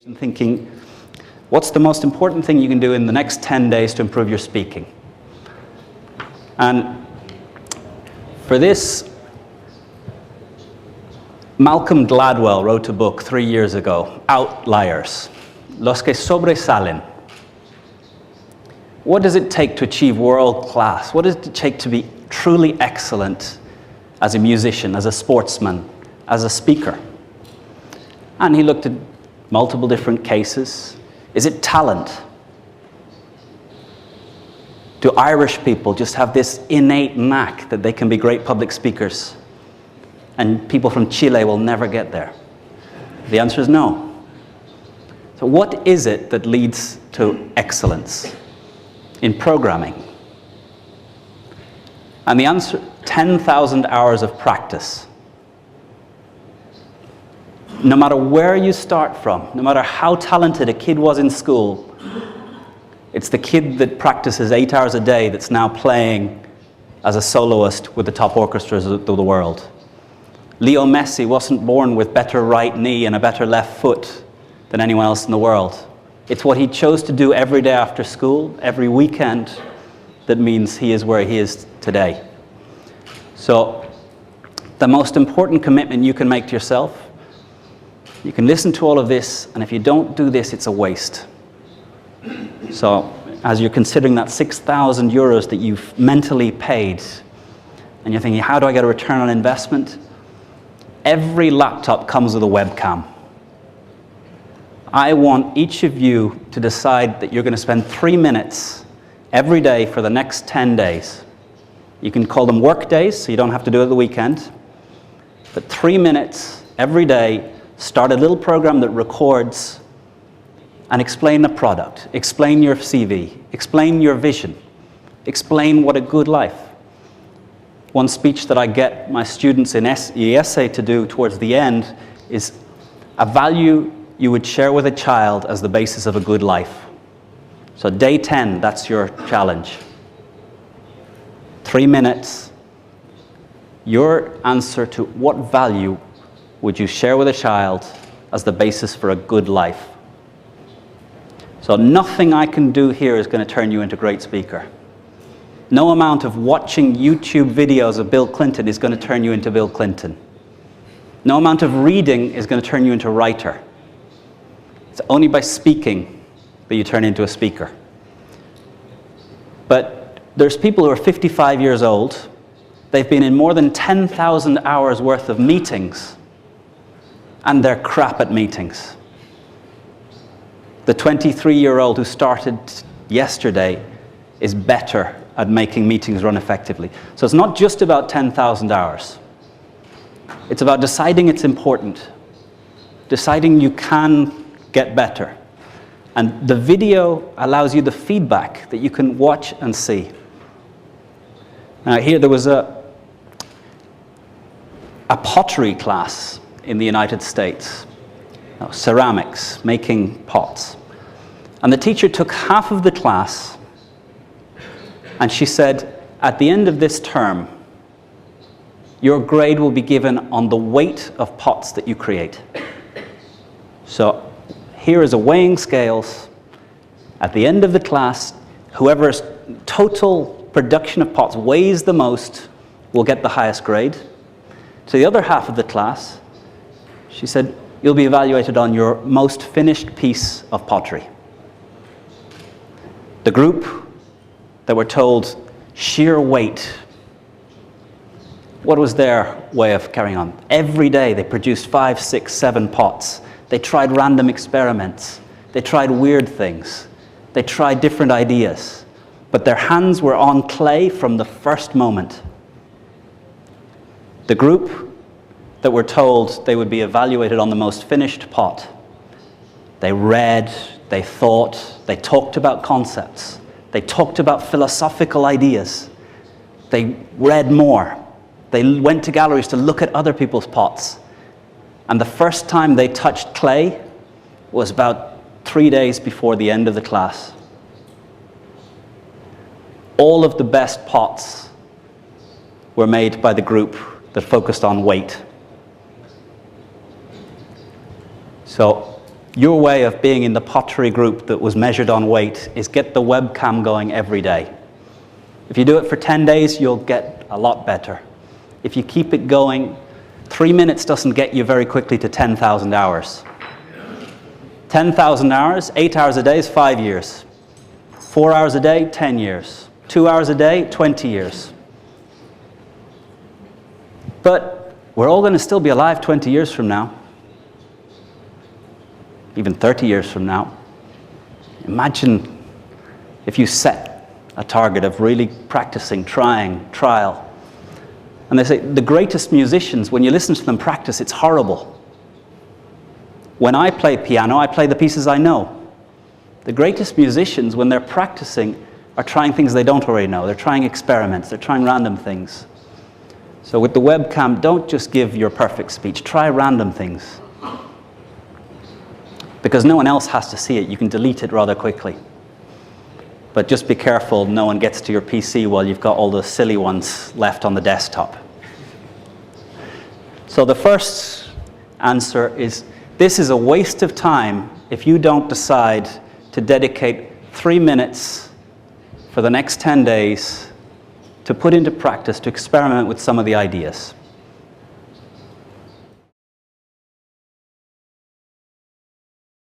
and thinking, what's the most important thing you can do in the next 10 days to improve your speaking? And for this, Malcolm Gladwell wrote a book 3 years ago, Outliers, Los que sobresalen. What does it take to achieve world class? What does it take to be truly excellent as a musician, as a sportsman, as a speaker? And he looked at multiple different cases. Is it talent? Do Irish people just have this innate knack that they can be great public speakers? And people from Chile will never get there? The answer is no. So what is it that leads to excellence in programming? And the answer, 10,000 hours of practice. No matter where you start from, no matter how talented a kid was in school, it's the kid that practices 8 hours a day that's now playing as a soloist with the top orchestras of the world. Leo Messi wasn't born with better right knee and a better left foot than anyone else in the world. It's what he chose to do every day after school, every weekend, that means he is where he is today. So the most important commitment you can make to yourself, you can listen to all of this, and if you don't do this, it's a waste. So as you're considering that 6,000 euros that you've mentally paid, and you're thinking, how do I get a return on investment? Every laptop comes with a webcam. I want each of you to decide that you're going to spend 3 minutes every day for the next 10 days. You can call them work days, so you don't have to do it at the weekend. But 3 minutes every day, start a little program that records and explain the product, explain your CV, explain your vision, explain what a good life. One speech that I get my students in the essay to do towards the end is a value you would share with a child as the basis of a good life. So day 10, that's your challenge. 3 minutes, your answer to what value would you share with a child as the basis for a good life? So nothing I can do here is going to turn you into a great speaker. No amount of watching YouTube videos of Bill Clinton is going to turn you into Bill Clinton. No amount of reading is going to turn you into a writer. It's only by speaking that you turn into a speaker. But there's people who are 55 years old. They've been in more than 10,000 hours worth of meetings, and they're crap at meetings. The 23-year-old who started yesterday is better at making meetings run effectively. So it's not just about 10,000 hours. It's about deciding it's important, deciding you can get better. And the video allows you the feedback that you can watch and see. Now here there was a pottery class in the United States, ceramics, making pots. And the teacher took half of the class and she said, at the end of this term, your grade will be given on the weight of pots that you create. So here is a weighing scales. At the end of the class, whoever's total production of pots weighs the most will get the highest grade. To the other half of the class, she said, you'll be evaluated on your most finished piece of pottery. The group that were told sheer weight, what was their way of carrying on? Every day they produced 5, 6, 7 pots. They tried random experiments. They tried weird things. They tried different ideas. But their hands were on clay from the first moment. The group that were told they would be evaluated on the most finished pot, they read, they thought, they talked about concepts. They talked about philosophical ideas. They read more. They went to galleries to look at other people's pots. And the first time they touched clay was about 3 days before the end of the class. All of the best pots were made by the group that focused on weight. So Your way of being in the pottery group that was measured on weight is get the webcam going every day. If you do it for 10 days, you'll get a lot better. If you keep it going, 3 minutes doesn't get you very quickly to 10,000 hours. 10,000 hours, 8 hours a day is 5 years. 4 hours a day, 10 years. 2 hours a day, 20 years. But we're all going to still be alive 20 years from now. Even 30 years from now. Imagine if you set a target of really practicing, trying, trial. And they say the greatest musicians, when you listen to them practice, it's horrible. When I play piano, I play the pieces I know. The greatest musicians, when they're practicing, are trying things they don't already know. They're trying experiments. They're trying random things. So with the webcam, don't just give your perfect speech. Try random things. Because no one else has to see it. You can delete it rather quickly. But just be careful no one gets to your PC while you've got all the silly ones left on the desktop. So the first answer is, this is a waste of time if you don't decide to dedicate 3 minutes for the next 10 days to put into practice, to experiment with some of the ideas.